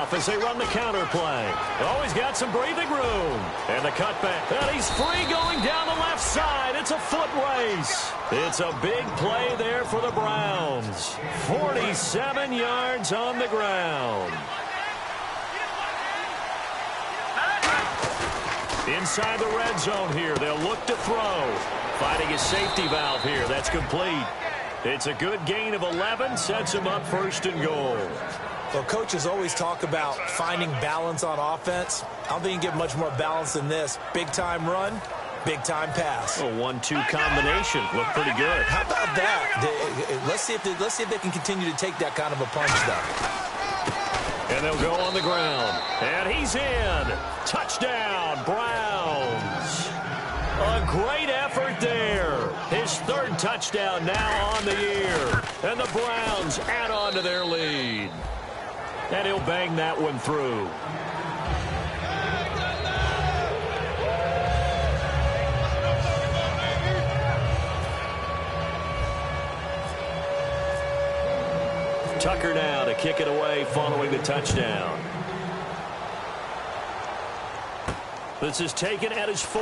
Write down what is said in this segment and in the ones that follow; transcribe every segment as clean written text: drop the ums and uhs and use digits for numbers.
off as they run the counter play. Oh, he's got some breathing room. And the cutback. And he's free going down the left side. It's a foot race. It's a big play there for the Browns. 47 yards on the ground. Inside the red zone here. They'll look to throw. Finding a safety valve here. That's complete. It's a good gain of 11. Sets him up 1st and goal. Well, coaches always talk about finding balance on offense. I don't think you can get much more balance than this. Big-time run, big-time pass. A 1-2 combination. Looked pretty good. How about that? Let's see if they can continue to take that kind of a punch, though. And they'll go on the ground. And he's in. Touchdown, Browns. A great effort there. His 3rd touchdown now on the year. And the Browns add on to their lead. And he'll bang that one through. Tucker now to kick it away following the touchdown. This is taken at his 4.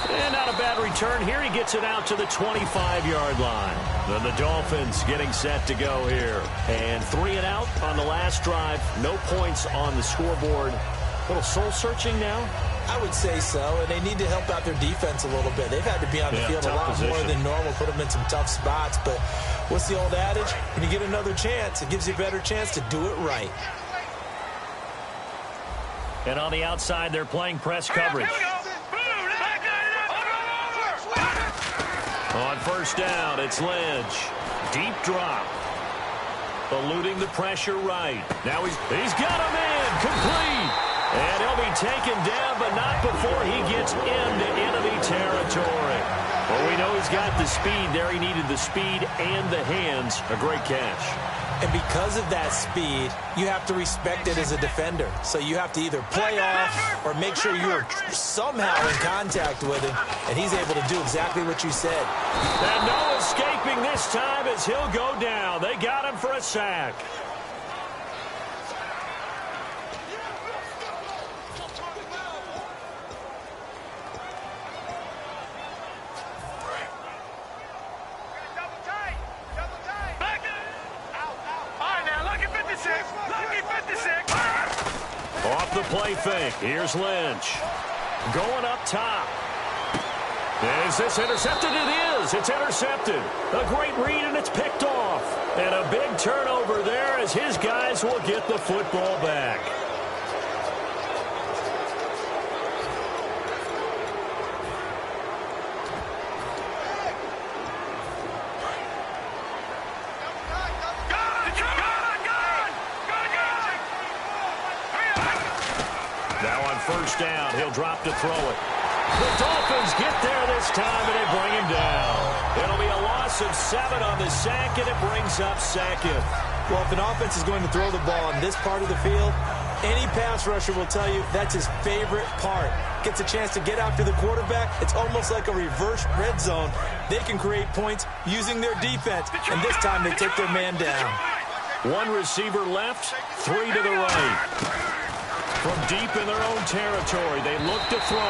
And not a bad return here. He gets it out to the 25-yard line. Then the Dolphins getting set to go here. And 3 and out on the last drive. No points on the scoreboard. A little soul-searching now? I would say so, and they need to help out their defense a little bit. They've had to be on the field a lot more than normal, put them in some tough spots. But what's the old adage? When you get another chance, it gives you a better chance to do it right. And on the outside, they're playing press coverage. On 1st down, it's Lynch. Deep drop. Eluding the pressure right. Now he's got him in. Complete. And he'll be taken down, but not before he gets into enemy territory. Well, we know he's got the speed there. He needed the speed and the hands. A great catch. And because of that speed, you have to respect it as a defender. So you have to either play off or make sure you're somehow in contact with him, and he's able to do exactly what you said. And no escaping this time as he'll go down. They got him for a sack. Off the play fake. Here's Lynch. Going up top. Is this intercepted? It is. It's intercepted. A great read, and it's picked off. And a big turnover there as his guys will get the football back. Now on 1st down, he'll drop to throw it. The Dolphins get there this time, and they bring him down. It'll be a loss of 7 on the sack, and it brings up 2nd. Well, if an offense is going to throw the ball on this part of the field, any pass rusher will tell you that's his favorite part. Gets a chance to get after the quarterback. It's almost like a reverse red zone. They can create points using their defense, and this time they take their man down. 1 receiver left, 3 to the right. From deep in their own territory, they look to throw.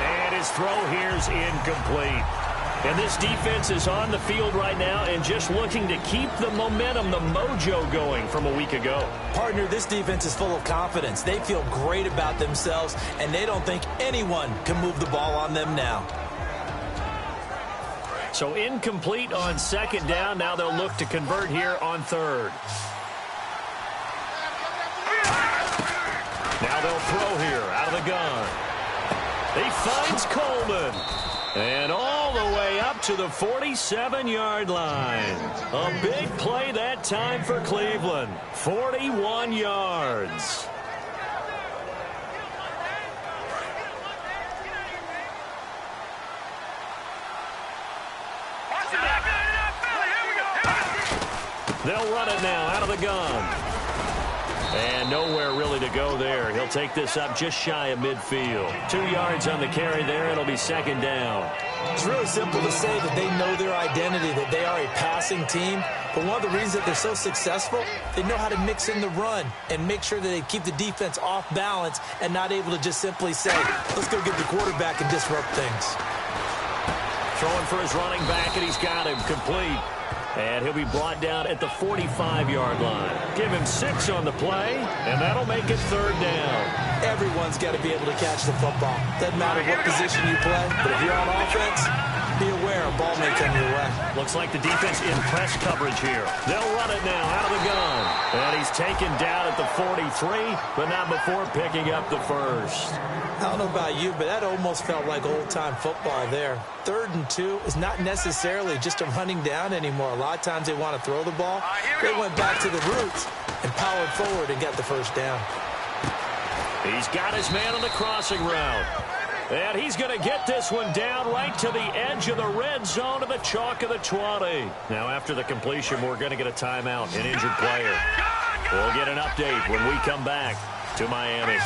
And his throw here's incomplete. And this defense is on the field right now and just looking to keep the momentum, the mojo going from a week ago. Partner, this defense is full of confidence. They feel great about themselves, and they don't think anyone can move the ball on them now. So incomplete on 2nd down. Now they'll look to convert here on 3rd. Now they'll throw here out of the gun. He finds Coleman. And all the way up to the 47-yard line. A big play that time for Cleveland. 41 yards. They'll run it now out of the gun. And nowhere really to go there. He'll take this up just shy of midfield. 2 yards on the carry there. It'll be second down. It's really simple to say that they know their identity, that they are a passing team. But one of the reasons that they're so successful, they know how to mix in the run and make sure that they keep the defense off balance and not able to just simply say, let's go get the quarterback and disrupt things. Throwing for his running back, and he's got him complete. And he'll be brought down at the 45-yard line. Give him 6 on the play, and that'll make it third down. Everyone's got to be able to catch the football. Doesn't matter what position you play, but if you're on offense, be aware a ball may come your way. Looks like the defense in press coverage here. They'll run it now out of the gun. And he's taken down at the 43, but not before picking up the first. I don't know about you, but that almost felt like old-time football there. 3rd and 2 is not necessarily just a running down anymore. A lot of times they want to throw the ball. They went back to the roots and powered forward and got the first down. He's got his man on the crossing route. And he's going to get this one down right to the edge of the red zone to the chalk of the 20. Now, after the completion, we're going to get a timeout, an injured player. We'll get an update when we come back to Miami.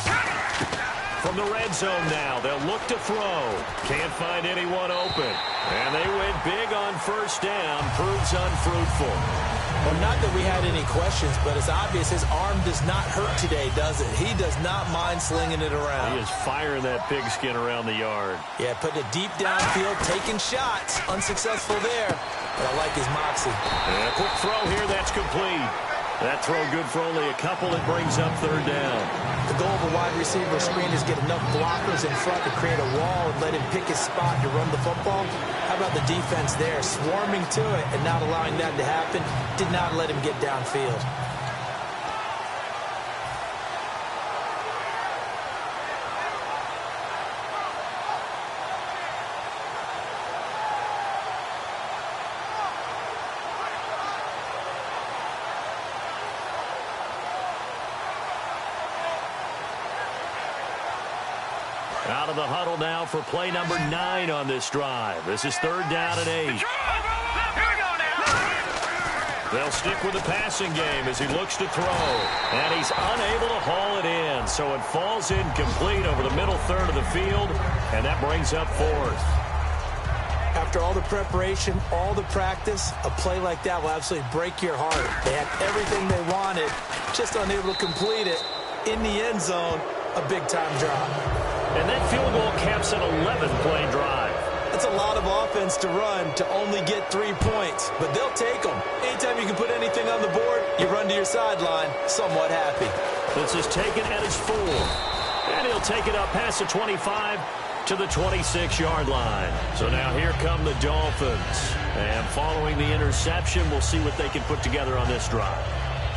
From the red zone now, they'll look to throw. Can't find anyone open. And they went big on first down. Proves unfruitful. Well, not that we had any questions, but it's obvious his arm does not hurt today, does it? He does not mind slinging it around. He is firing that pigskin around the yard. Yeah, putting it deep downfield, taking shots. Unsuccessful there, but I like his moxie. And a quick throw here, that's complete. That throw good for only a couple. It brings up third down. The goal of a wide receiver screen is get enough blockers in front to create a wall and let him pick his spot to run the football. How about the defense there, swarming to it and not allowing that to happen? Did not let him get downfield. Out of the huddle now for play number 9 on this drive. This is third down and 8. They'll stick with the passing game as he looks to throw. And he's unable to haul it in. So it falls incomplete over the middle third of the field. And that brings up fourth. After all the preparation, all the practice, a play like that will absolutely break your heart. They had everything they wanted, just unable to complete it. In the end zone, a big-time drop. And that field goal caps an 11-play drive. That's a lot of offense to run to only get 3 points, but they'll take them. Anytime you can put anything on the board, you run to your sideline somewhat happy. This is taken at his 4. And he'll take it up past the 25 to the 26-yard line. So now here come the Dolphins. And following the interception, we'll see what they can put together on this drive.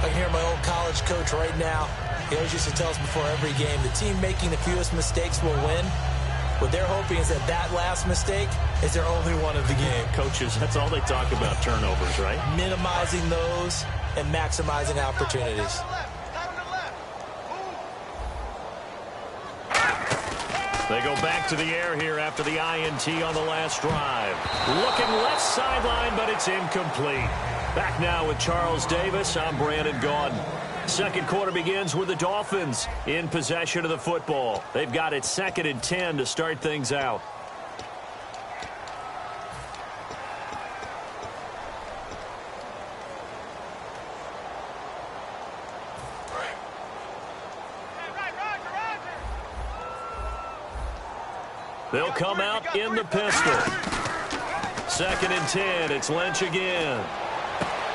I can hear my old college coach right now. He always used to tell us before every game, the team making the fewest mistakes will win. What they're hoping is that that last mistake is their only one of the game. Coaches, that's all they talk about, turnovers, right? Minimizing those and maximizing opportunities. They go back to the air here after the INT on the last drive. Looking left sideline, but it's incomplete. Back now with Charles Davis. I'm Brandon Gaudin. Second quarter begins with the Dolphins in possession of the football. They've got it 2nd and 10 to start things out. They'll come out in the pistol. 2nd and 10. It's Lynch again.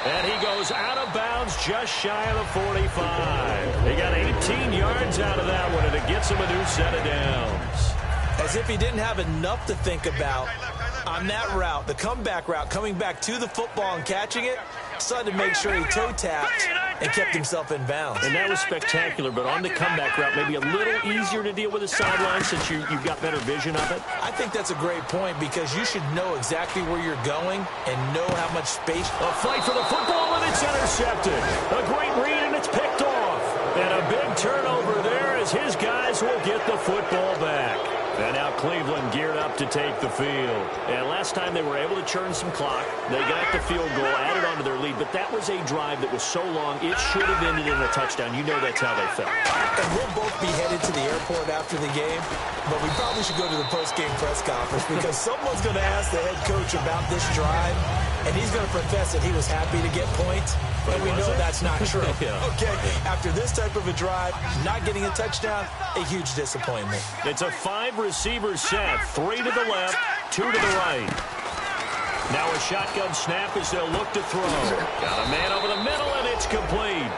And he goes out of bounds just shy of the 45. He got 18 yards out of that one, and it gets him a new set of downs. As if he didn't have enough to think about on that route, the comeback route, coming back to the football and catching it, decided to make sure he toe-tapped and kept himself in bounds. And that was spectacular, but on the comeback route, maybe a little easier to deal with the sideline since you've got better vision of it? I think that's a great point because you should know exactly where you're going and know how much space. A fight for the football, and it's intercepted. A great read, and it's picked off. And a big turnover there as his guys will get the football back. And now Cleveland geared up to take the field. And last time they were able to churn some clock. They got the field goal, added on to their lead. But that was a drive that was so long, it should have ended in a touchdown. You know that's how they felt. And we'll both be headed to the airport after the game. But we probably should go to the post-game press conference because someone's going to ask the head coach about this drive. And he's going to profess that he was happy to get points. But we know that's not true. Okay, after this type of a drive, not getting a touchdown, a huge disappointment. It's a 5-receiver set, 3 to the left, 2 to the right. Now a shotgun snap as they'll look to throw. Got a man over the middle, and it's complete.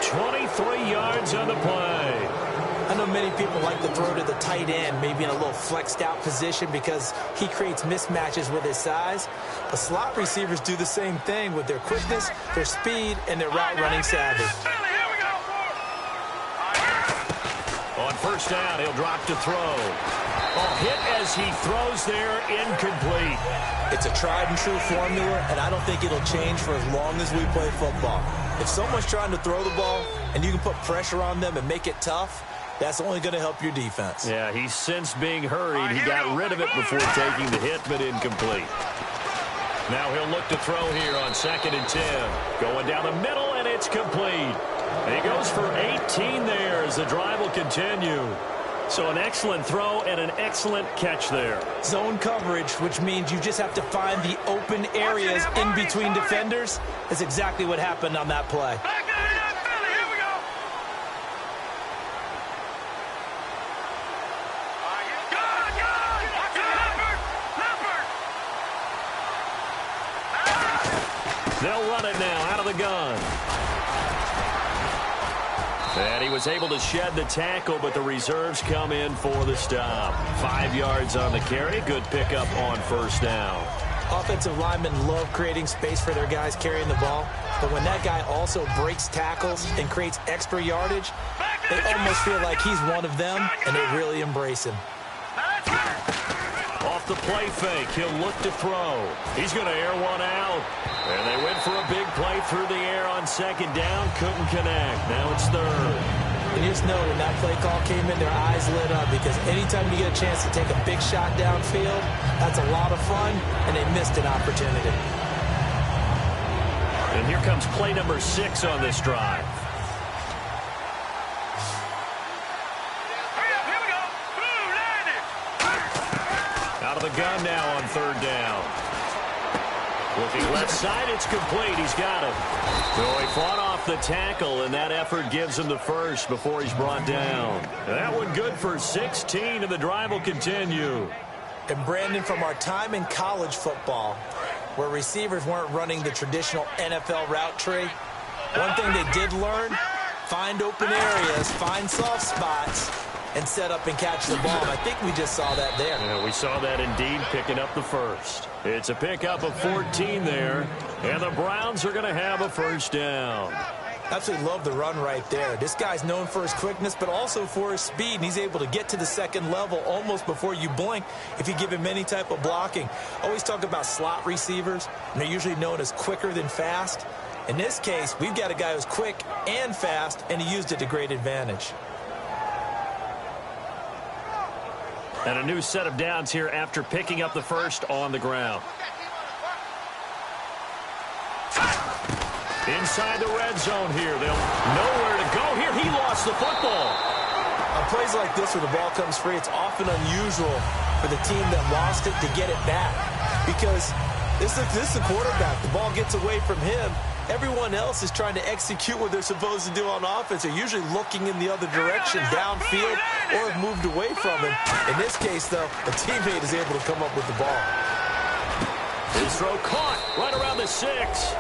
23 yards on the play. I know many people like to throw to the tight end, maybe in a little flexed out position because he creates mismatches with his size. But slot receivers do the same thing with their quickness, their speed, and their route running savvy. On first down, he'll drop to throw. Oh, hit as he throws there, incomplete. It's a tried and true formula, and I don't think it'll change for as long as we play football. If someone's trying to throw the ball and you can put pressure on them and make it tough, that's only going to help your defense. Yeah, he sensed being hurried. He got rid of it before taking the hit, but incomplete. Now he'll look to throw here on 2nd and 10. Going down the middle, and it's complete. And he goes for 18 there as the drive will continue. So an excellent throw and an excellent catch there. Zone coverage, which means you just have to find the open areas in between defenders. That's exactly what happened on that play. They'll run it now out of the gun. And he was able to shed the tackle, but the reserves come in for the stop. 5 yards on the carry. Good pickup on first down. Offensive linemen love creating space for their guys carrying the ball. But when that guy also breaks tackles and creates extra yardage, they almost feel like he's one of them, and they really embrace him. Off the play fake, he'll look to throw. He's going to air one out. And they went for a big play through the air on 2nd down. Couldn't connect. Now it's 3rd. And just know when that play call came in, their eyes lit up because anytime you get a chance to take a big shot downfield, that's a lot of fun, and they missed an opportunity. And here comes play number 6 on this drive. Out of the gun now on 3rd down. Looking left side, it's complete. He's got it. So he fought off the tackle, and that effort gives him the first before he's brought down. And that one good for 16, and the drive will continue. And Brandon, from our time in college football, where receivers weren't running the traditional NFL route tree, one thing they did learn, find open areas, find soft spots, and set up and catch the ball. I think we just saw that there. Yeah, we saw that indeed, picking up the first. It's a pickup of 14 there, and the Browns are going to have a first down. Absolutely love the run right there. This guy's known for his quickness, but also for his speed, and he's able to get to the 2nd level almost before you blink if you give him any type of blocking. Always talk about slot receivers, and they're usually known as quicker than fast. In this case, we've got a guy who's quick and fast, and he used it to great advantage. And a new set of downs here after picking up the first on the ground. Inside the red zone here. They'll nowhere to go here. He lost the football. On plays like this where the ball comes free, it's often unusual for the team that lost it to get it back. Because this is the quarterback. The ball gets away from him. Everyone else is trying to execute what they're supposed to do on offense. They're usually looking in the other direction, downfield, or have moved away from him. In this case, though, a teammate is able to come up with the ball. His throw caught right around the 6.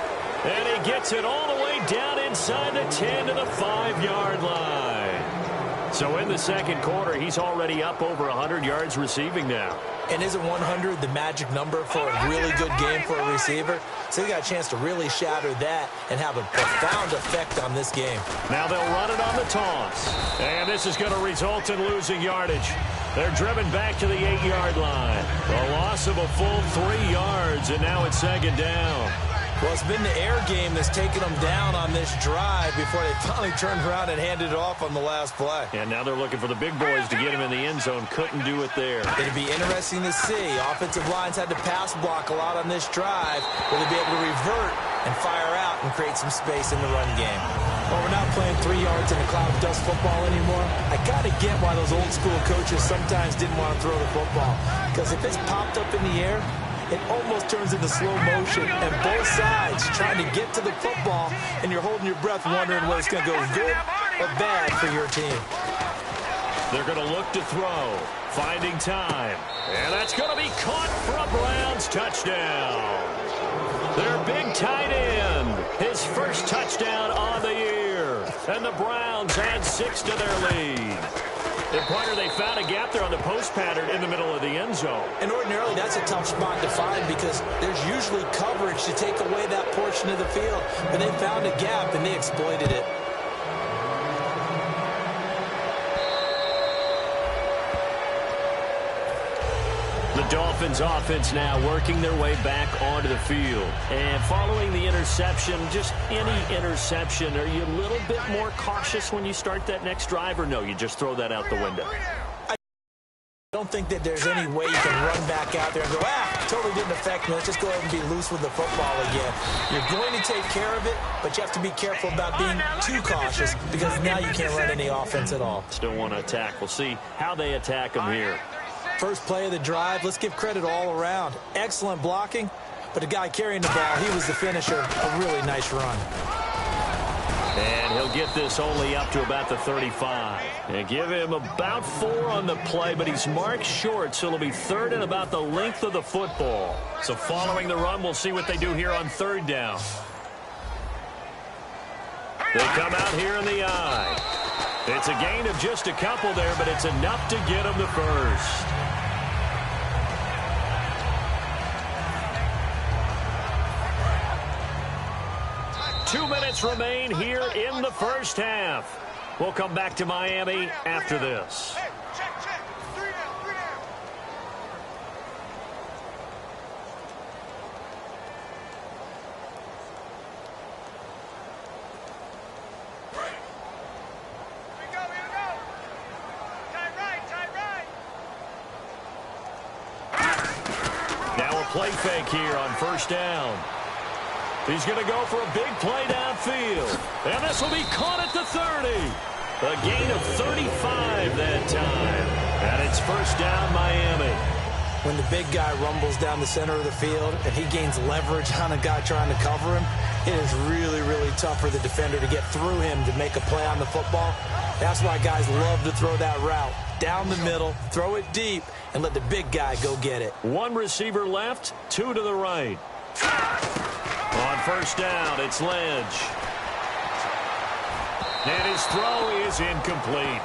And he gets it all the way down inside the 10 to the 5-yard line. So in the 2nd quarter, he's already up over 100 yards receiving now. And isn't 100 the magic number for a really good game for a receiver? So he got a chance to really shatter that and have a profound effect on this game. Now they'll run it on the toss. And this is going to result in losing yardage. They're driven back to the 8-yard line. A loss of a full 3 yards, and now it's 2nd down. Well, it's been the air game that's taken them down on this drive before they finally turned around and handed it off on the last play. And now they're looking for the big boys to get him in the end zone. Couldn't do it there. It'd be interesting to see. Offensive lines had to pass block a lot on this drive. Will they be able to revert and fire out and create some space in the run game? Well, we're not playing 3 yards in a cloud of dust football anymore. I got to get why those old school coaches sometimes didn't want to throw the football. Because if it's popped up in the air, it almost turns into slow motion, and both sides trying to get to the football, and you're holding your breath wondering whether it's going to go good or bad for your team. They're going to look to throw, finding time, and that's going to be caught for a Browns touchdown. Their big tight end, his first touchdown on the year, and the Browns add 6 to their lead. And, partner, they found a gap there on the post pattern in the middle of the end zone. And ordinarily, that's a tough spot to find because there's usually coverage to take away that portion of the field. But they found a gap, and they exploited it. The Dolphins offense now working their way back onto the field. And following the interception, just any interception, are you a little bit more cautious when you start that next drive, or no, you just throw that out the window? I don't think that there's any way you can run back out there and go, totally didn't affect me. Let's just go ahead and be loose with the football again. You're going to take care of it, but you have to be careful about being too cautious because now you can't run any offense at all. Still want to attack. We'll see how they attack them here. First play of the drive, let's give credit all around. Excellent blocking, but the guy carrying the ball, he was the finisher. A really nice run. And he'll get this only up to about the 35. And give him about 4 on the play, but he's marked short, so it'll be 3rd and about the length of the football. So following the run, we'll see what they do here on 3rd down. They come out here in the eye. It's a gain of just a couple there, but it's enough to get them the first. 2 minutes remain here in the first half. We'll come back to Miami after this. Now a play fake here on 1st down. He's going to go for a big play downfield. And this will be caught at the 30. A gain of 35 that time. And it's 1st down, Miami. When the big guy rumbles down the center of the field and he gains leverage on a guy trying to cover him, it is really, really tough for the defender to get through him to make a play on the football. That's why guys love to throw that route. Down the middle, throw it deep, and let the big guy go get it. 1 receiver left, 2 to the right. On 1st down, it's Lynch. And his throw is incomplete.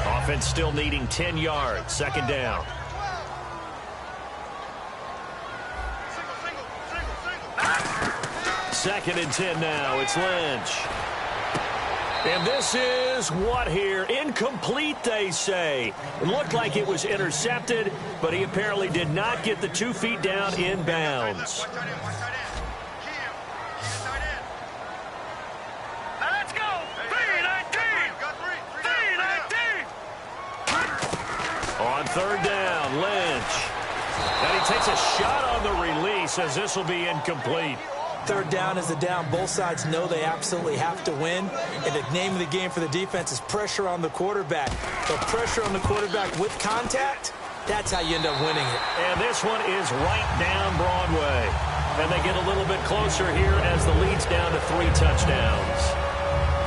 Offense still needing 10 yards. 2nd down. Second and 10 now. It's Lynch. And this is what here? Incomplete, they say. It looked like it was intercepted, but he apparently did not get the 2 feet down in bounds. Let's go! 3-19! 3-19! On 3rd down, Lynch. And he takes a shot on the release as this will be incomplete. 3rd down is the down. Both sides know they absolutely have to win. And the name of the game for the defense is pressure on the quarterback. But pressure on the quarterback with contact, that's how you end up winning it. And this one is right down Broadway. And they get a little bit closer here as the lead's down to 3 touchdowns.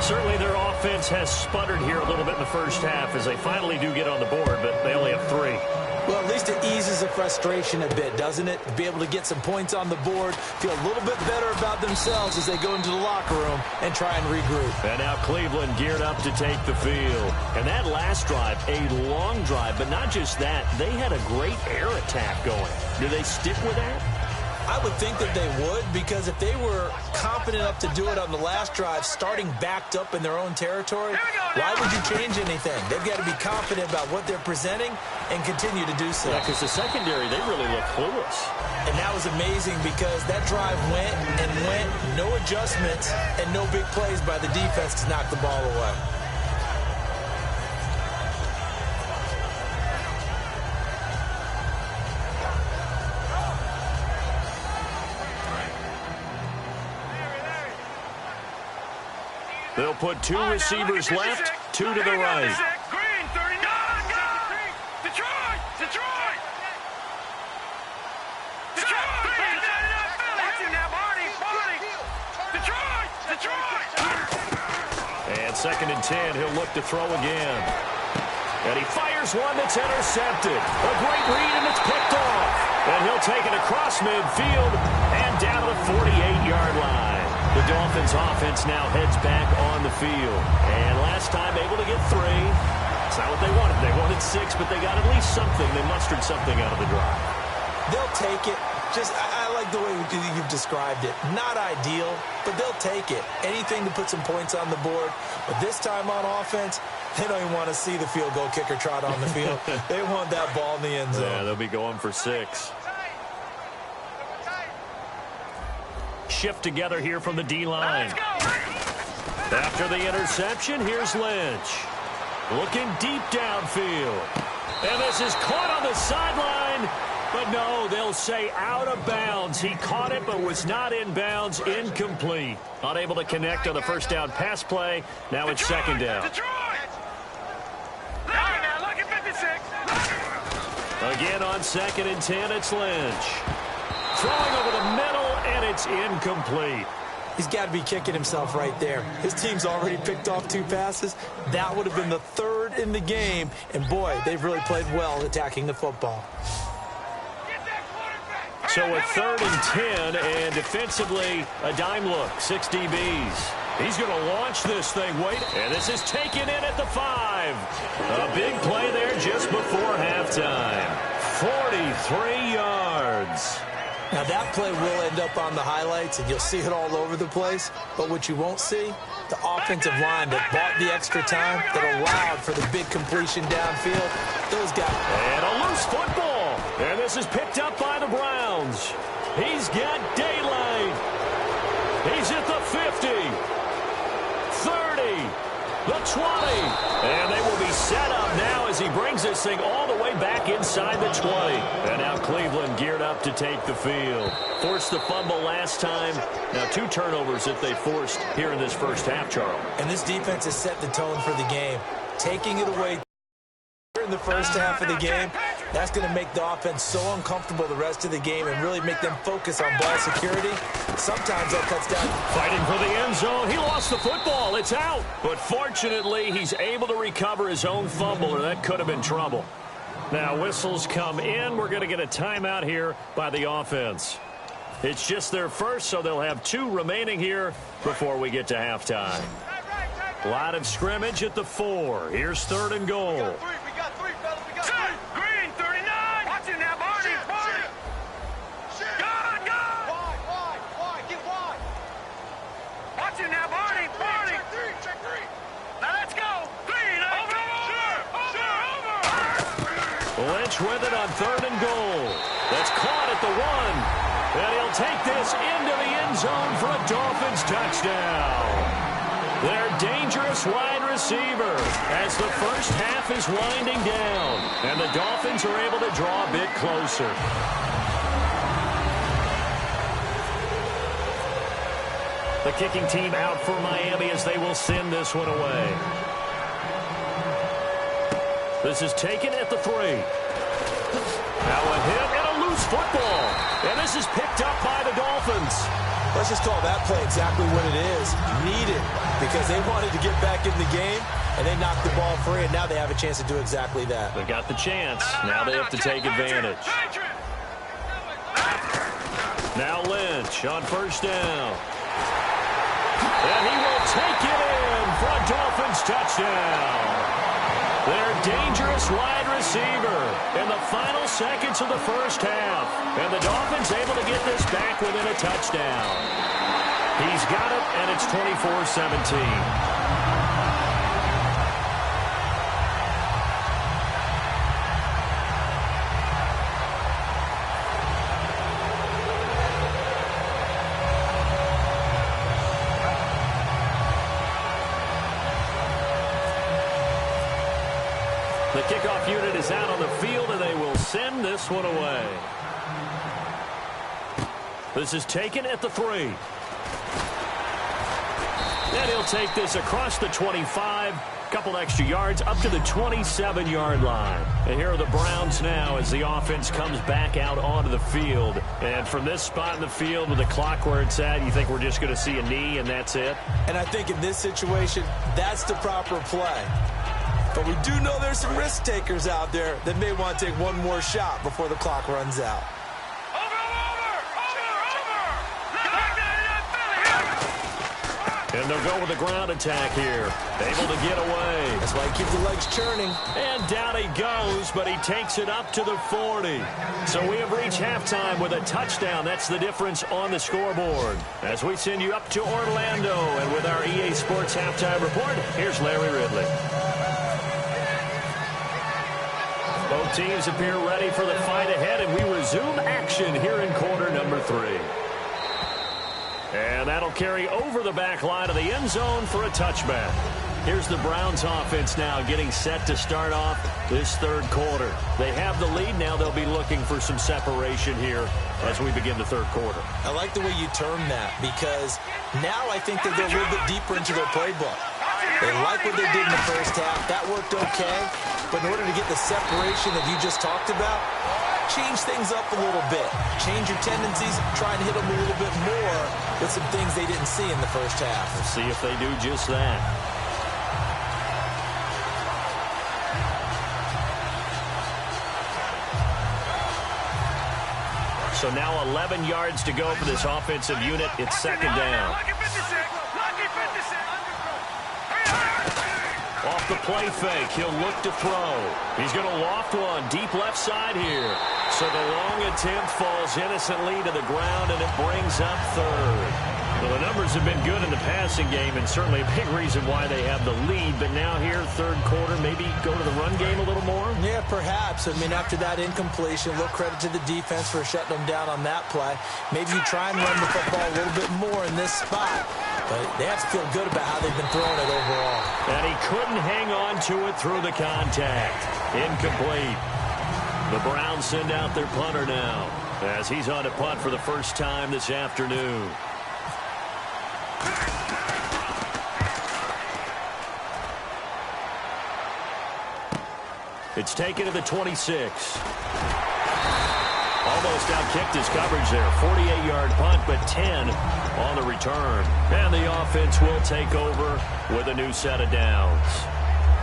Certainly their offense has sputtered here a little bit in the first half as they finally do get on the board, but they only have 3. Well, at least it eases the frustration a bit, doesn't it? To be able to get some points on the board, feel a little bit better about themselves as they go into the locker room and try and regroup. And now Cleveland geared up to take the field. And that last drive, a long drive, but not just that. They had a great air attack going. Do they stick with that? I would think that they would, because if they were confident enough to do it on the last drive, starting backed up in their own territory, why would you change anything? They've got to be confident about what they're presenting and continue to do so. Yeah, because the secondary, they really look clueless. And that was amazing because that drive went and went, no adjustments, and no big plays by the defense to knock the ball away. They'll put two receivers left, two to the right. Green, 39, Detroit! Detroit! Detroit! Watching now, Marty! Detroit! Detroit! And 2nd and 10, he'll look to throw again. And he fires one that's intercepted. A great read, and it's picked off. And he'll take it across midfield and down to the 48-yard line. The Dolphins' offense now heads back on the field. And last time able to get 3. It's not what they wanted. They wanted 6, but they got at least something. They mustered something out of the drive. They'll take it. I like the way you've described it. Not ideal, but they'll take it. Anything to put some points on the board. But this time on offense, they don't even want to see the field goal kicker trot on the field. They want that ball in the end zone. Yeah, they'll be going for 6. Shift together here from the D-line. After the interception, here's Lynch. Looking deep downfield. And this is caught on the sideline. But no, they'll say out of bounds. He caught it but was not in bounds. Incomplete. Unable to connect on the first down pass play. Now it's 2nd down. Again on 2nd and 10, it's Lynch. Throwing over the middle, and it's incomplete. He's got to be kicking himself right there. His team's already picked off 2 passes. That would have been the 3rd in the game. And, boy, they've really played well attacking the football. So a 3rd and 10, and defensively, a dime look, 6 DBs. He's going to launch this thing. Wait, and this is taken in at the 5. A big play there just before halftime. 43 yards. Now, that play will end up on the highlights, and you'll see it all over the place. But what you won't see, the offensive line that bought the extra time, that allowed for the big completion downfield, those guys. And a loose football. And this is picked up by the Browns. He's got daylight. He's at the 50, 30, the 20. And they will be set up now as he brings this thing all the way back inside the 20. And now Cleveland geared up to take the field. Forced the fumble last time. Now 2 turnovers that they forced here in this first half, Charles. And this defense has set the tone for the game. Taking it away in the first half of the game, that's going to make the offense so uncomfortable the rest of the game and really make them focus on ball security. Sometimes that cuts down. Fighting for the end zone. He lost the football. It's out. But fortunately, he's able to recover his own fumble, or that could have been trouble. Now, whistles come in. We're going to get a timeout here by the offense. It's just their first, so they'll have 2 remaining here before we get to halftime. Line of scrimmage at the 4. Here's 3rd and goal. We got 3, fellas. We got 3. Green, 39. Watching now, Marty. Wide. Get wide. Watching now, Marty. Check 3. Now let's go. Green, over. Lynch with it on 3rd and goal. That's caught at the 1. And he'll take this into the end zone for a Dolphins touchdown. Their dangerous wide receiver as the first half is winding down. And the Dolphins are able to draw a bit closer. The kicking team out for Miami as they will send this one away. This is taken at the 3. Now a hit and a loose football. And this is picked up by the Dolphins. Let's just call that play exactly what it is. Needed, because they wanted to get back in the game, and they knocked the ball free, and now they have a chance to do exactly that. They got the chance. Now they have to take advantage. Now Lynch on 1st down. And he will take it in for a Dolphins touchdown. Their dangerous wide receiver in the final seconds of the first half. And the Dolphins able to get this back within a touchdown. He's got it, and it's 24-17. The kickoff unit is out on the field, and they will send this one away. This is taken at the 3. And he'll take this across the 25, couple extra yards, up to the 27-yard line. And here are the Browns now as the offense comes back out onto the field. And from this spot in the field with the clock where it's at, you think we're just going to see a knee and that's it? And I think in this situation, that's the proper play. But we do know there's some risk takers out there that may want to take one more shot before the clock runs out. And they'll go with the ground attack here. Able to get away. That's why he keeps the legs churning. And down he goes, but he takes it up to the 40. So we have reached halftime with a touchdown. That's the difference on the scoreboard. As we send you up to Orlando, and with our EA Sports Halftime Report, here's Larry Ridley. Both teams appear ready for the fight ahead, and we resume action here in quarter number 3. And that'll carry over the back line of the end zone for a touchback. Here's the Browns offense now getting set to start off this third quarter. They have the lead. Now they'll be looking for some separation here as we begin the third quarter. I like the way you term that, because now I think that they're a little bit deeper into their playbook. They like what they did in the first half. That worked okay. But in order to get the separation that you just talked about, change things up a little bit. Change your tendencies, try and hit them a little bit more with some things they didn't see in the first half. We'll see if they do just that. So now 11 yards to go for this offensive unit. It's second down. Off the play fake, he'll look to throw. He's going to loft one deep left side here. So the long attempt falls innocently to the ground, and it brings up third. Well, the numbers have been good in the passing game, and certainly a big reason why they have the lead. But now here, third quarter, maybe go to the run game a little more? Yeah, perhaps. I mean, after that incompletion, a little credit to the defense for shutting them down on that play. Maybe you try and run the football a little bit more in this spot. But they have to feel good about how they've been throwing it overall. And he couldn't hang on to it through the contact. Incomplete. The Browns send out their punter now, as he's on to punt for the first time this afternoon. It's taken to the 26. Almost outkicked his coverage there. 48-yard punt, but 10 on the return. And the offense will take over with a new set of downs.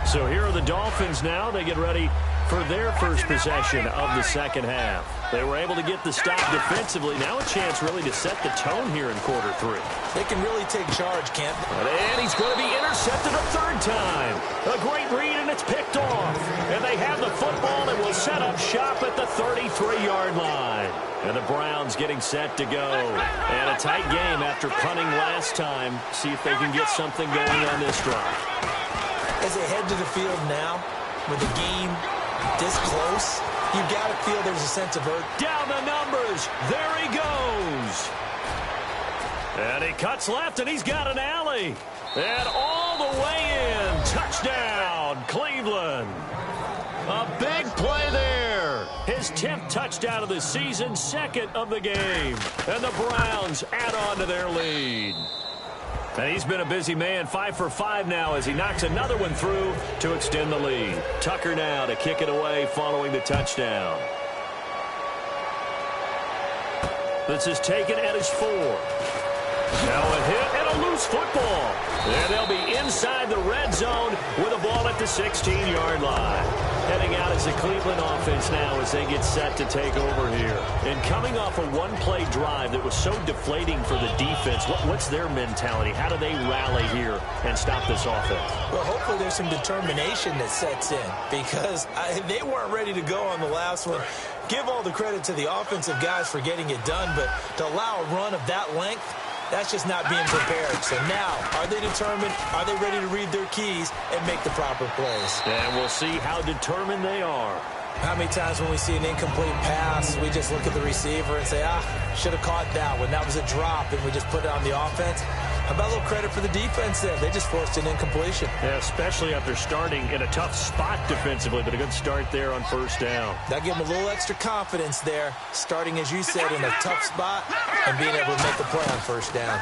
So here are the Dolphins now. They get ready for their first possession of the second half. They were able to get the stop defensively. Now a chance really to set the tone here in quarter 3. They can really take charge, Kent. And he's going to be intercepted a third time. A great read, and it's picked off. And they have the football and will set up shop at the 33-yard line. And the Browns getting set to go. And a tight game after punting last time. See if they can get something going on this drive. As they head to the field now, with the game this close, you got to feel there's a sense of urgency. Down the numbers. There he goes. And he cuts left, and he's got an alley. And all the way in. Touchdown, Cleveland. A big play there. His 10th touchdown of the season, second of the game. And the Browns add on to their lead. And he's been a busy man, 5 for 5 now as he knocks another one through to extend the lead. Tucker now to kick it away following the touchdown. This is taken at his 4. Now a hit and got a loose football. And they'll be inside the red zone with a ball at the 16-yard line. Heading out as the Cleveland offense now as they get set to take over here. And coming off a one-play drive that was so deflating for the defense, what's their mentality? How do they rally here and stop this offense? Well, hopefully there's some determination that sets in because they weren't ready to go on the last one. Give all the credit to the offensive guys for getting it done, but to allow a run of that length, that's just not being prepared. So now, are they determined? Are they ready to read their keys and make the proper plays? And we'll see how determined they are. How many times when we see an incomplete pass, we just look at the receiver and say, should have caught that one. That was a drop, and we just put it on the offense. How about a little credit for the defense there? They just forced an incompletion. Yeah, especially after starting in a tough spot defensively, but a good start there on first down. That gave them a little extra confidence there, starting, as you said, in a tough spot and being able to make a play on first down.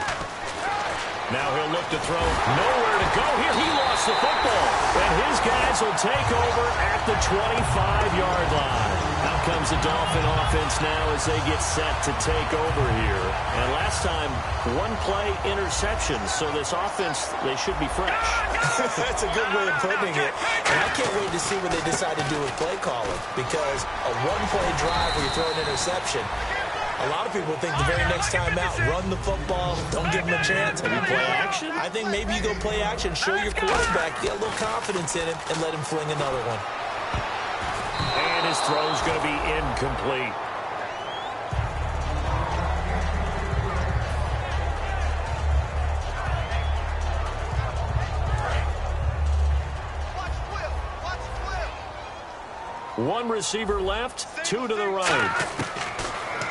Now he'll look to throw. Nowhere to go here. He lost the football. And his guys will take over at the 25-yard line. Out comes the Dolphin offense now as they get set to take over here. And last time, one play interception. So this offense, they should be fresh. That's a good way of putting it. And I can't wait to see what they decide to do with play calling. Because a one-play drive where you throw an interception, a lot of people think the very next time out, run the football, don't give them a chance. Maybe play action? I think maybe you go play action, show your quarterback, get a little confidence in him, and let him fling another one. And his throw's going to be incomplete. One receiver left, two to the right.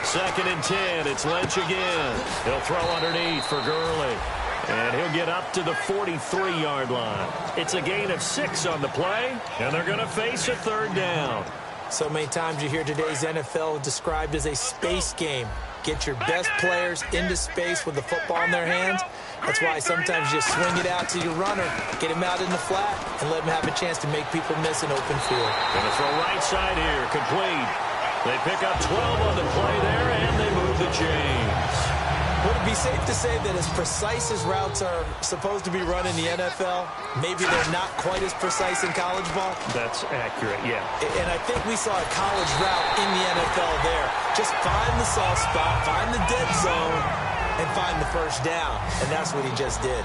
2nd and 10. It's Lynch again. He'll throw underneath for Gurley. And he'll get up to the 43-yard line. It's a gain of 6 on the play, and they're going to face a 3rd down. So many times you hear today's NFL described as a space game. Get your best players into space with the football in their hands. That's why sometimes you swing it out to your runner, get him out in the flat, and let him have a chance to make people miss an open field. Going to throw right side here, complete. They pick up 12 on the play there, and they move the chains. Would it be safe to say that as precise as routes are supposed to be run in the NFL, maybe they're not quite as precise in college ball? That's accurate, yeah. And I think we saw a college route in the NFL there. Just find the soft spot, find the dead zone, and find the first down. And that's what he just did.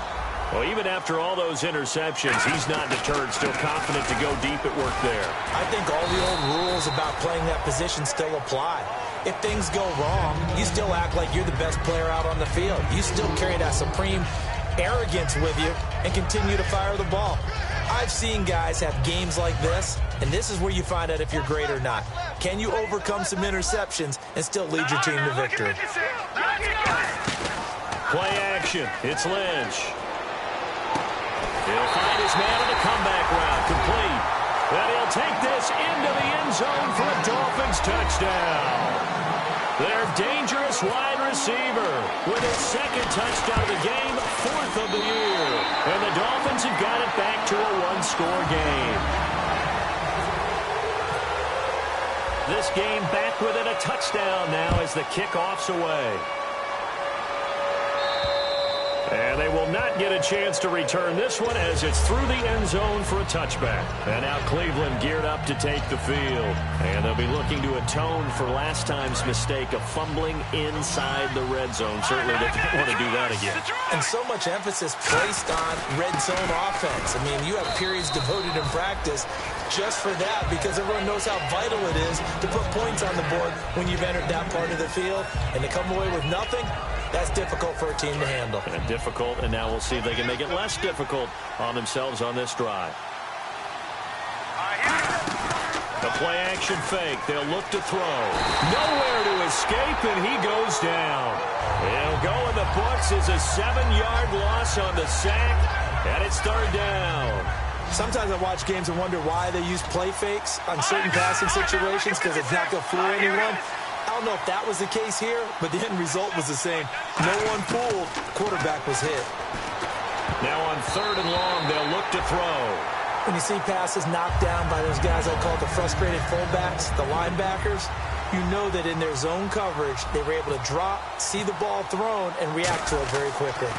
Well, even after all those interceptions, he's not deterred, still confident to go deep at work there. I think all the old rules about playing that position still apply. If things go wrong, you still act like you're the best player out on the field. You still carry that supreme arrogance with you and continue to fire the ball. I've seen guys have games like this, and this is where you find out if you're great or not. Can you overcome some interceptions and still lead your team to victory? Play action. It's Lynch. He'll find his man on the comeback route, complete. And he'll take this into the end zone for a Dolphins touchdown. Their dangerous wide receiver with his 2nd touchdown of the game, 4th of the year. And the Dolphins have got it back to a one-score game. This game back within a touchdown now as the kickoff's away. And they will not get a chance to return this one as it's through the end zone for a touchback. And now Cleveland geared up to take the field. And they'll be looking to atone for last time's mistake of fumbling inside the red zone. Certainly they don't want to do that again. And so much emphasis placed on red zone offense. I mean, you have periods devoted in practice just for that because everyone knows how vital it is to put points on the board when you've entered that part of the field. And to come away with nothing, that's difficult for a team to handle. And difficult, and now we'll see if they can make it less difficult on themselves on this drive. The play-action fake. They'll look to throw. Nowhere to escape, and he goes down. He'll go in the books as a 7-yard loss on the sack, and it's 3rd down. Sometimes I watch games and wonder why they use play fakes on certain passing situations because it's not going to fool anyone. I don't know if that was the case here, but the end result was the same. No one fooled. Quarterback was hit. Now on 3rd and long, they'll look to throw. When you see passes knocked down by those guys I call the frustrated fullbacks, the linebackers, you know that in their zone coverage, they were able to drop, see the ball thrown, and react to it very quickly.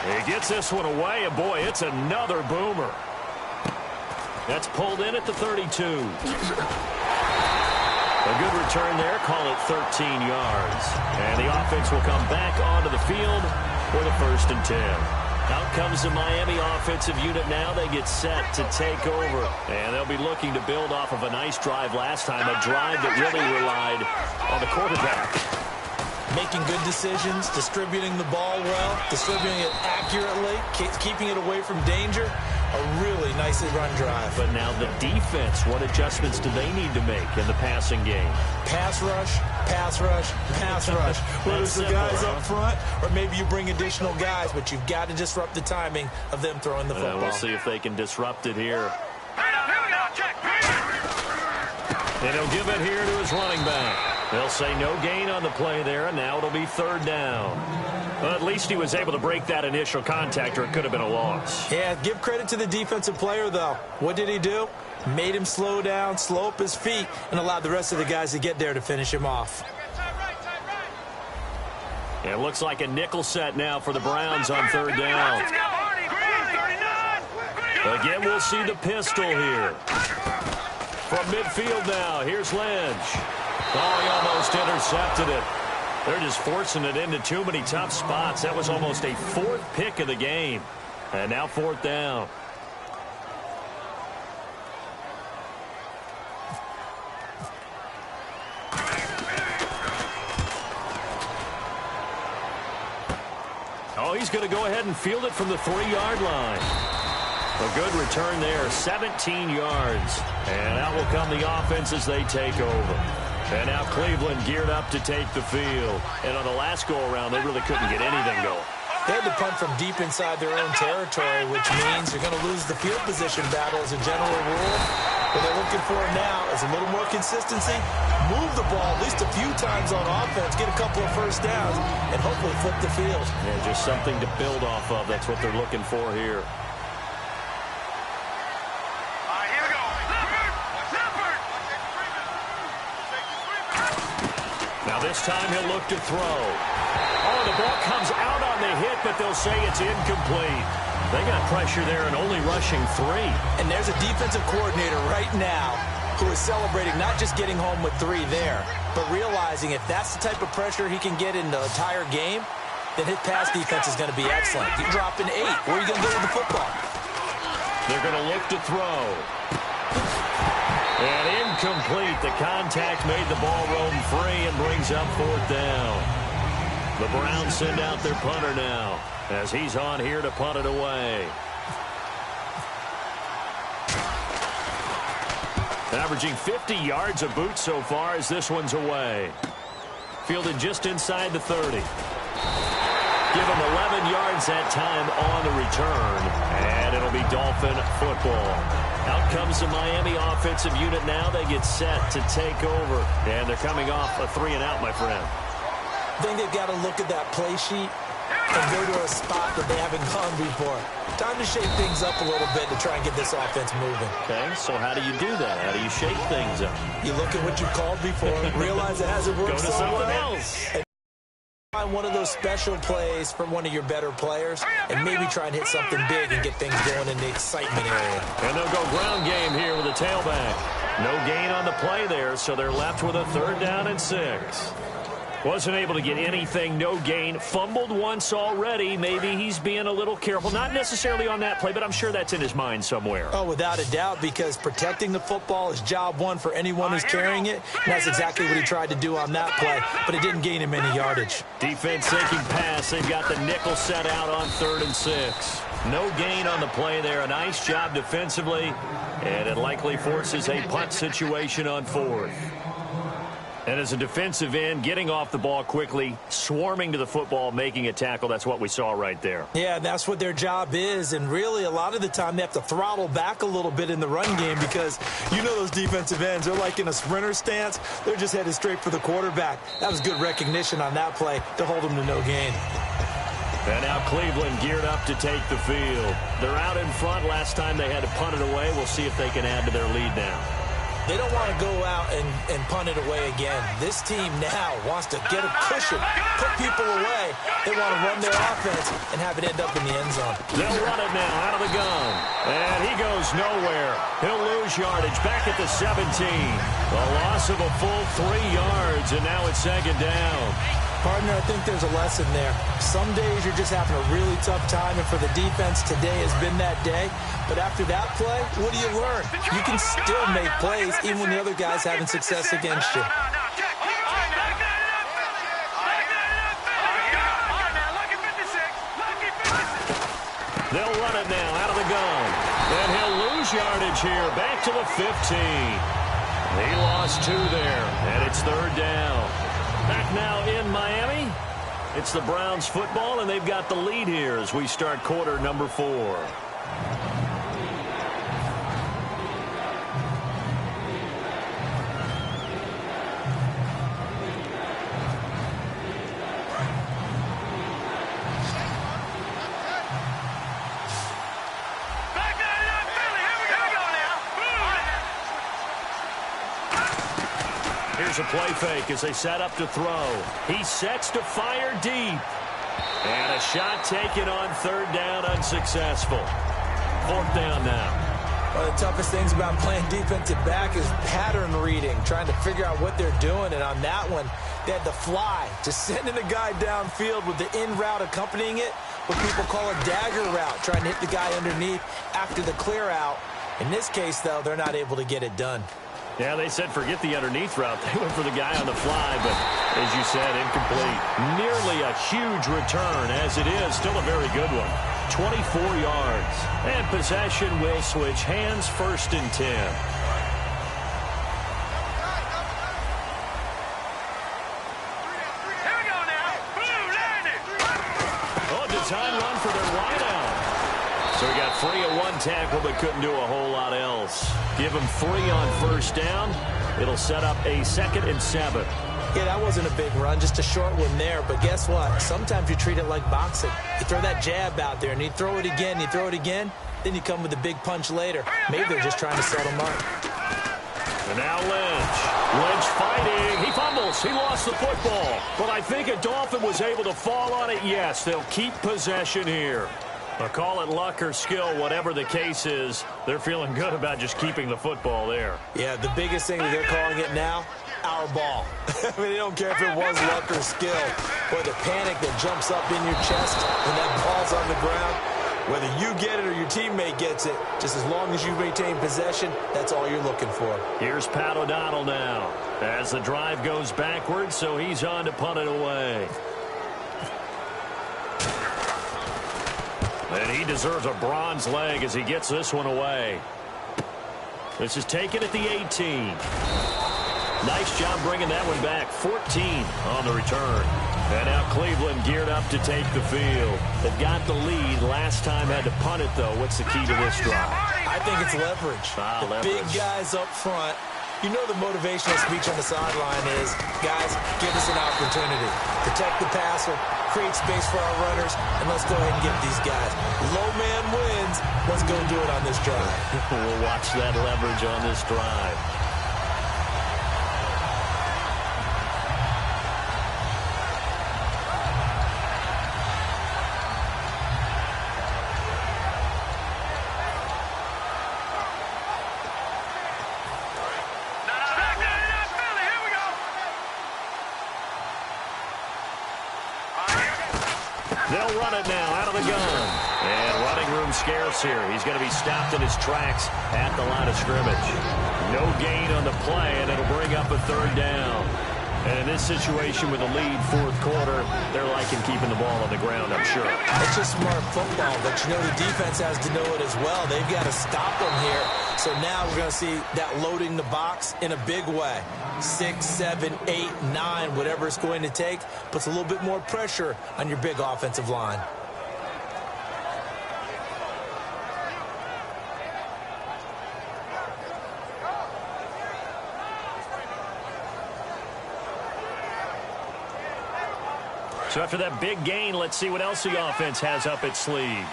He gets this one away, and boy, it's another boomer. That's pulled in at the 32. A good return there, call it 13 yards. And the offense will come back onto the field for the 1st and 10. Out comes the Miami offensive unit now. They get set to take over. And they'll be looking to build off of a nice drive last time, a drive that really relied on the quarterback. Making good decisions, distributing the ball well, distributing it accurately, keeping it away from danger. A really nicely run drive. But now the defense, what adjustments do they need to make in the passing game? Pass rush, pass rush, pass rush. Whether it's the guys up front or maybe you bring additional guys, but you've got to disrupt the timing of them throwing the football. We'll see if they can disrupt it here. And he'll give it here to his running back. They'll say no gain on the play there, and now it'll be 3rd down. Well, at least he was able to break that initial contact, or it could have been a loss. Yeah, give credit to the defensive player, though. What did he do? Made him slow down, slow up his feet, and allowed the rest of the guys to get there to finish him off. It looks like a nickel set now for the Browns on 3rd down. Again, we'll see the pistol here. From midfield now, here's Lynch. Oh, he almost intercepted it. They're just forcing it into too many tough spots. That was almost a 4th pick of the game. And now 4th down. Oh, he's going to go ahead and field it from the 3-yard line. A good return there, 17 yards. And out will come the offense as they take over. And now Cleveland geared up to take the field. And on the last go-around, they really couldn't get anything going. They had to punt from deep inside their own territory, which means you're going to lose the field position battle as a general rule. What they're looking for now is a little more consistency, move the ball at least a few times on offense, get a couple of first downs, and hopefully flip the field. Yeah, just something to build off of. That's what they're looking for here. This time he'll look to throw. Oh, the ball comes out on the hit, but they'll say it's incomplete. They got pressure there and only rushing 3. And there's a defensive coordinator right now who is celebrating not just getting home with 3 there, but realizing if that's the type of pressure he can get in the entire game, then his pass defense is going to be excellent. You drop an 8. What are you going to do with the football? They're going to look to throw. And incomplete. The contact made the ball roam free and brings up 4th down. The Browns send out their punter now as he's on here to punt it away. Averaging 50 yards a boot so far as this one's away. Fielded just inside the 30. Give him 11 yards that time on the return. And it'll be Dolphin football. Out comes the Miami offensive unit now. They get set to take over. And they're coming off a 3-and-out, my friend. I think they've got to look at that play sheet and go to a spot that they haven't gone before. Time to shake things up a little bit to try and get this offense moving. Okay, so how do you do that? How do you shake things up? You look at what you called before, realize it hasn't worked so well. Go to something else. Find one of those special plays from one of your better players and maybe try and hit something big and get things going in the excitement area. And they'll go ground game here with a tailback. No gain on the play there, so they're left with a 3rd down and 6. Wasn't able to get anything, no gain. Fumbled once already. Maybe he's being a little careful. Not necessarily on that play, but I'm sure that's in his mind somewhere. Oh, without a doubt, because protecting the football is job one for anyone who's carrying it. And that's exactly what he tried to do on that play, but it didn't gain him any yardage. Defense sinking pass. They've got the nickel set out on 3rd and 6. No gain on the play there. A nice job defensively, and it likely forces a punt situation on 4th. And as a defensive end, getting off the ball quickly, swarming to the football, making a tackle, that's what we saw right there. Yeah, that's what their job is. And really, a lot of the time, they have to throttle back a little bit in the run game because you know those defensive ends, they're like in a sprinter stance. They're just headed straight for the quarterback. That was good recognition on that play to hold them to no gain. And now Cleveland geared up to take the field. They're out in front. Last time they had to punt it away. We'll see if they can add to their lead now. They don't want to go out and punt it away again. This team now wants to get a cushion, put people away. They want to run their offense and have it end up in the end zone. They'll run it now out of the gun. And he goes nowhere. He'll lose yardage back at the 17. A loss of a full 3 yards, and now it's second down. Partner, I think there's a lesson there. Some days you're just having a really tough time, and for the defense, today has been that day. But after that play, what do you learn? You can still make plays even when the other guy's having success against you. They'll run it now out of the gun. And he'll lose yardage here, back to the 15. He lost 2 there, and it's third down. Back now in Miami. It's the Browns football, and they've got the lead here as we start quarter number 4. Here's a play fake as they set up to throw. He sets to fire deep. And a shot taken on third down, unsuccessful. Fourth down now. One of the toughest things about playing defensive back is pattern reading, trying to figure out what they're doing. And on that one, they had the fly, just sending a guy downfield with the in route accompanying it, what people call a dagger route, trying to hit the guy underneath after the clear out. In this case, though, they're not able to get it done. Yeah, they said forget the underneath route. They went for the guy on the fly, but as you said, incomplete. Nearly a huge return, as it is. Still a very good one. 24 yards. And possession will switch hands, first and 10. Here we go now. Boom, landed. Oh, design run for their wideout. So he got free of 1 tackle, but couldn't do a whole lot else. Give him 3 on first down. It'll set up a 2nd and 7. Yeah, that wasn't a big run, just a short one there. But guess what? Sometimes you treat it like boxing. You throw that jab out there, and you throw it again, you throw it again, then you come with a big punch later. Maybe they're just trying to set him up. And now Lynch. Lynch fighting. He fumbles. He lost the football. But I think a Dolphin was able to fall on it. Yes, they'll keep possession here. But call it luck or skill, whatever the case is, they're feeling good about just keeping the football there. Yeah, the biggest thing that they're calling it now, our ball. I mean, they don't care if it was luck or skill. Boy, the panic that jumps up in your chest when that ball's on the ground, whether you get it or your teammate gets it, just as long as you maintain possession, that's all you're looking for. Here's Pat O'Donnell now as the drive goes backwards, so he's on to punt it away. And he deserves a bronze leg as he gets this one away. This is taken at the 18. Nice job bringing that one back. 14 on the return. And now Cleveland geared up to take the field. They've got the lead. Last time had to punt it, though. What's the key to this drive? I think it's leverage. The big guys up front. You know the motivational speech on the sideline is, guys, give us an opportunity. Protect the passer, create space for our runners, and let's go ahead and get these guys. Low man wins. Let's go do it on this drive. We'll watch that leverage on this drive. They'll run it now out of the gun. And running room scarce here. He's going to be stopped in his tracks at the line of scrimmage. No gain on the play, and it'll bring up a third down. And in this situation with a lead fourth quarter, they're liking keeping the ball on the ground, I'm sure. It's just smart football, but you know the defense has to know it as well. They've got to stop them here. So now we're going to see that loading the box in a big way. 6, 7, 8, 9, whatever it's going to take, puts a little bit more pressure on your big offensive line. So after that big gain, let's see what else the offense has up its sleeve.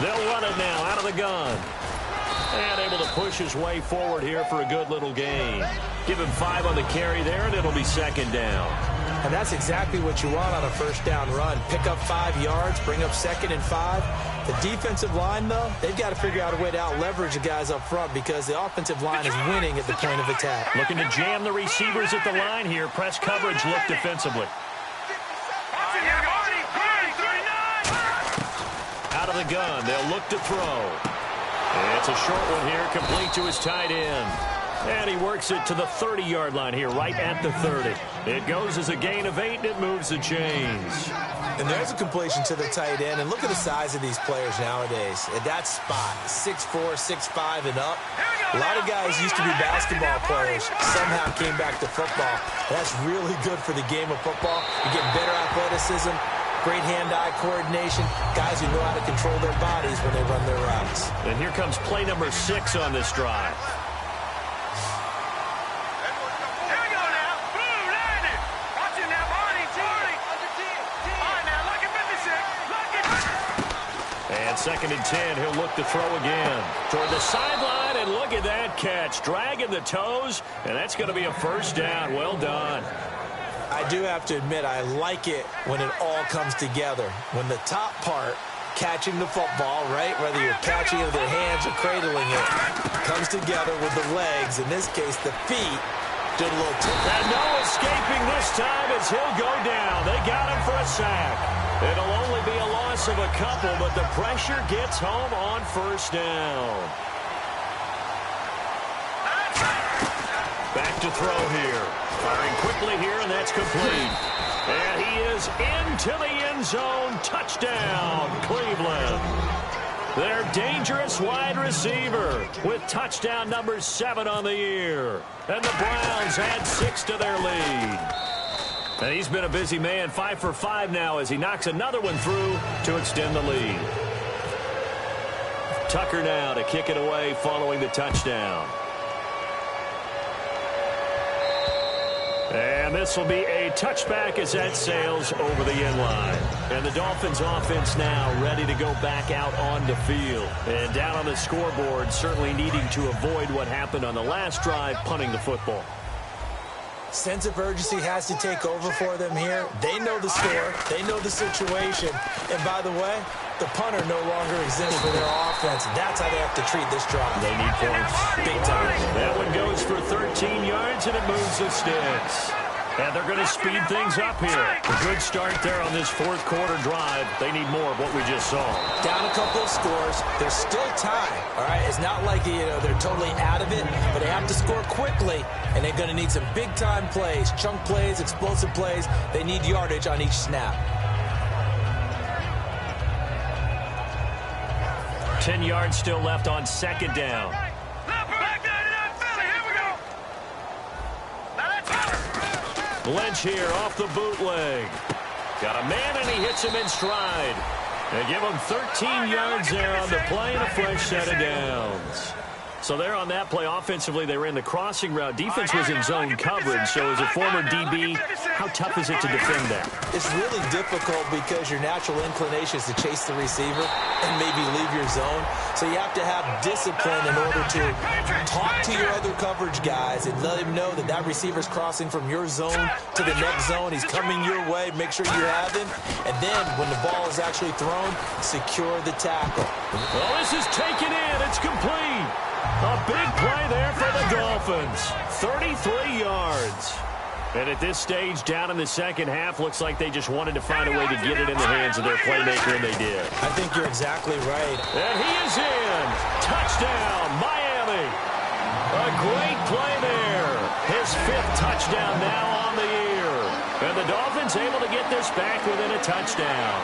They'll run it now out of the gun. And able to push his way forward here for a good little gain. Give him 5 on the carry there, and it'll be second down. And that's exactly what you want on a first down run. Pick up 5 yards, bring up 2nd and 5. The defensive line, though, they've got to figure out a way to out-leverage the guys up front because the offensive line is winning at the point of attack. Looking to jam the receivers at the line here. Press coverage look defensively. Out of the gun, they'll look to throw. It's a short one here, complete to his tight end. And he works it to the 30-yard line here, right at the 30. It goes as a gain of 8, and it moves the chains. And there's a completion to the tight end. And look at the size of these players nowadays. At that spot, 6'4", 6'5", and up. A lot of guys used to be basketball players, somehow came back to football. That's really good for the game of football. You get better athleticism, great hand-eye coordination, guys who know how to control their bodies when they run their routes. And here comes play number 6 on this drive. And 2nd and 10, he'll look to throw again. Toward the sideline, and look at that catch. Dragging the toes, and that's going to be a first down. Well done. I do have to admit, I like it when it all comes together. When the top part, catching the football, right, whether you're catching it with your hands or cradling it, comes together with the legs, in this case, the feet, did a little tip. And no escaping this time as he'll go down. They got him for a sack. It'll only be a loss of a couple, but the pressure gets home on first down. Back to throw here. Firing quickly here, and that's complete. And he is into the end zone. Touchdown, Cleveland. Their dangerous wide receiver with touchdown number 7 on the year. And the Browns add 6 to their lead. And he's been a busy man, 5 for 5 now as he knocks another one through to extend the lead. Tucker now to kick it away following the touchdown. And this will be a touchback as that sails over the end line. And the Dolphins offense now ready to go back out on the field. And down on the scoreboard, certainly needing to avoid what happened on the last drive, punting the football. Sense of urgency has to take over for them here. They know the score. They know the situation. And by the way, the punter no longer exists for their offense. That's how they have to treat this drive. They need points. Big time. That one goes for 13 yards, and it moves the sticks. And they're going to speed things up here. A good start there on this 4th quarter drive. They need more of what we just saw. Down a couple of scores. There's still time, all right? It's not like, they're totally out of it, but they have to score quickly, and they're going to need some big-time plays, chunk plays, explosive plays. They need yardage on each snap. 10 yards still left on 2nd down. Lynch here off the bootleg. Got a man, and he hits him in stride. They give him 13 yards there on the play and a fresh set of downs. So there on that play, offensively, they ran the crossing route. Defense was in zone coverage, so as a former DB, how tough is it to defend that? It's really difficult because your natural inclination is to chase the receiver and maybe leave your zone. So you have to have discipline in order to talk to your other coverage guys and let them know that that receiver's crossing from your zone to the next zone. He's coming your way. Make sure you have him. And then when the ball is actually thrown, secure the tackle. Well, this is taken in. It's complete. A big play there for the Dolphins. 33 yards. And at this stage, down in the second half, looks like they just wanted to find a way to get it in the hands of their playmaker, and they did. I think you're exactly right. And he is in. Touchdown, Miami. A great play there. His 5th touchdown now on the year. And the Dolphins able to get this back within a touchdown.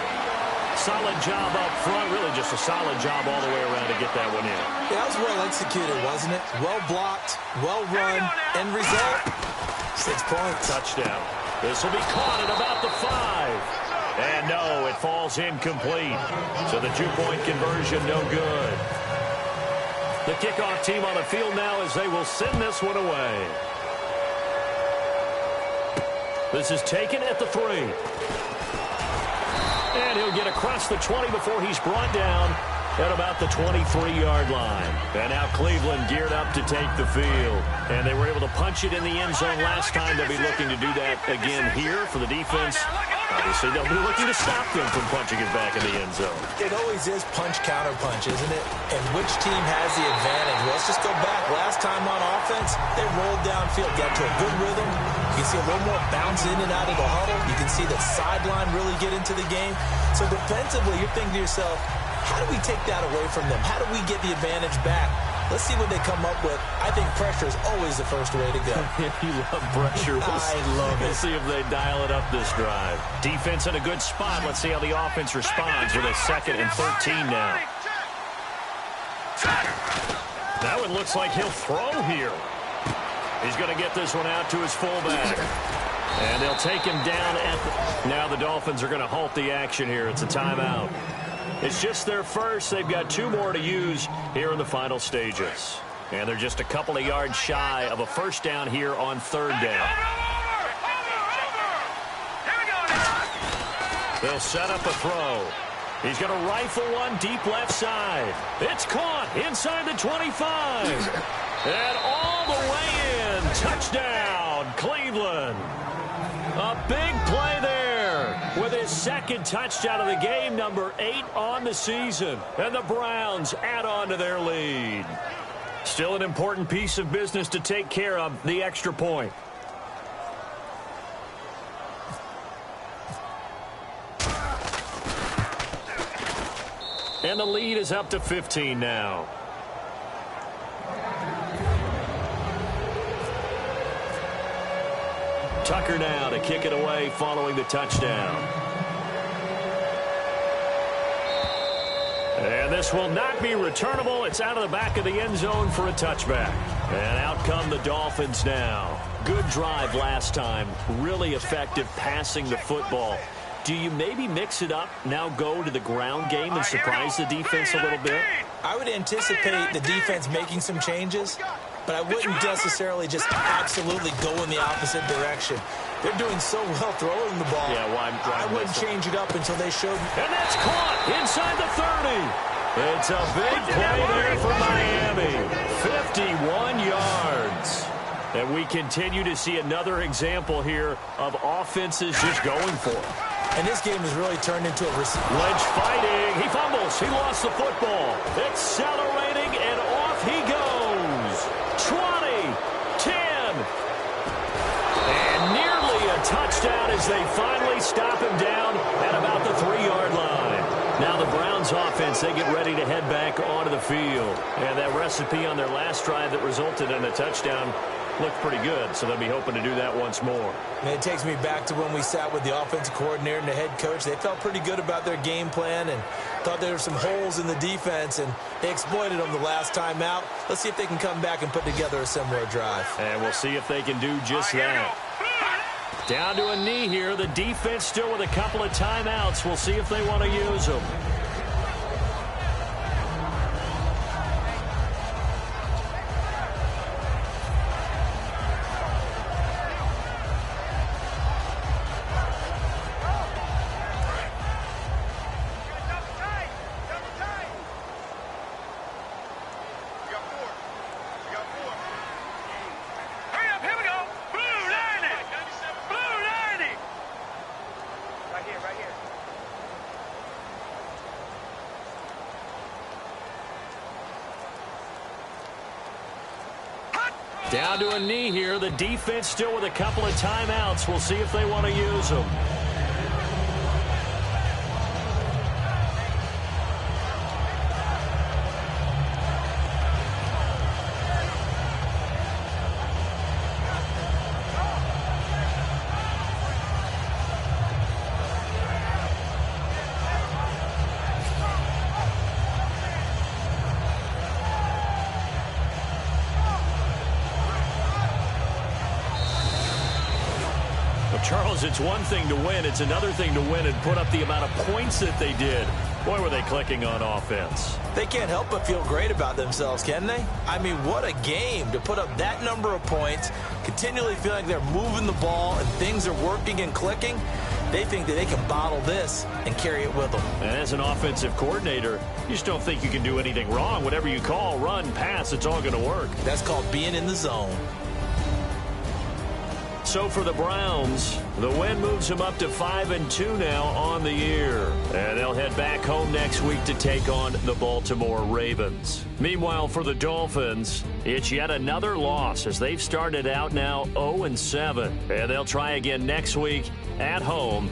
Solid job up front, really just a solid job all the way around to get that one in. Yeah, that was well executed, wasn't it? Well blocked, well run, end result, 6 points. Touchdown. This will be caught at about the 5. And no, it falls incomplete. So the 2-point conversion no good. The kickoff team on the field now as they will send this one away. This is taken at the 3. And he'll get across the 20 before he's brought down at about the 23-yard line. And now Cleveland geared up to take the field. And they were able to punch it in the end zone last time. They'll be looking to do that again here for the defense. Obviously, they'll be looking to stop them from punching it back in the end zone. It always is punch-counter-punch, isn't it? And which team has the advantage? Well, let's just go back. Last time on offense, they rolled downfield, got to a good rhythm. You can see a little more bounce in and out of the huddle. You can see the sideline really get into the game. So defensively, you're thinking to yourself, how do we take that away from them? How do we get the advantage back? Let's see what they come up with. I think pressure is always the first way to go. You love pressure. I love it. We'll see if they dial it up this drive. Defense in a good spot. Let's see how the offense responds with a 2nd and 13 now. Now it looks like he'll throw here. He's going to get this one out to his fullback. And they'll take him down at the... Now the Dolphins are going to halt the action here. It's a timeout. It's just their first. They've got 2 more to use here in the final stages. And they're just a couple of yards shy of a first down here on 3rd down. They'll set up a throw. He's going to rifle one deep left side. It's caught inside the 25. And all the way in. Touchdown, Cleveland. A big play there with his 2nd touchdown of the game, number 8 on the season. And the Browns add on to their lead. Still an important piece of business to take care of, the extra point. And the lead is up to 15 now. Tucker now to kick it away following the touchdown. And this will not be returnable. It's out of the back of the end zone for a touchback. And out come the Dolphins now. Good drive last time. Really effective passing the football. Do you maybe mix it up, now go to the ground game and surprise the defense a little bit? I would anticipate the defense making some changes, but I wouldn't necessarily just absolutely go in the opposite direction. They're doing so well throwing the ball. Yeah, well, I wouldn't change it up until they showed. And that's caught inside the 30. It's a big play there for Miami. 51 yards. And we continue to see another example here of offenses just going for it. And this game has really turned into a... Lynch fighting. He fumbles. He lost the football. Accelerating, and off he goes. 20, 10. And nearly a touchdown as they finally stop him down at about the 3-yard line. Now the Browns offense, they get ready to head back onto the field. And that recipe on their last drive that resulted in a touchdown looked pretty good, so they'll be hoping to do that once more. And it takes me back to when we sat with the offensive coordinator and the head coach. They felt pretty good about their game plan and thought there were some holes in the defense, and they exploited them the last time out. Let's see if they can come back and put together a similar drive. And we'll see if they can do just that. Down to a knee here. The defense still with a couple of timeouts. We'll see if they want to use them. Down to a knee here. The defense still with a couple of timeouts. We'll see if they want to use them. Charles, it's one thing to win. It's another thing to win and put up the amount of points that they did. Boy, were they clicking on offense. They can't help but feel great about themselves, can they? I mean, what a game to put up that number of points, continually feel like they're moving the ball and things are working and clicking. They think that they can bottle this and carry it with them. And as an offensive coordinator, you just don't think you can do anything wrong. Whatever you call, run, pass, it's all going to work. That's called being in the zone. So for the Browns, the win moves them up to 5-2 now on the year. And they'll head back home next week to take on the Baltimore Ravens. Meanwhile, for the Dolphins, it's yet another loss as they've started out now 0-7. And they'll try again next week at home.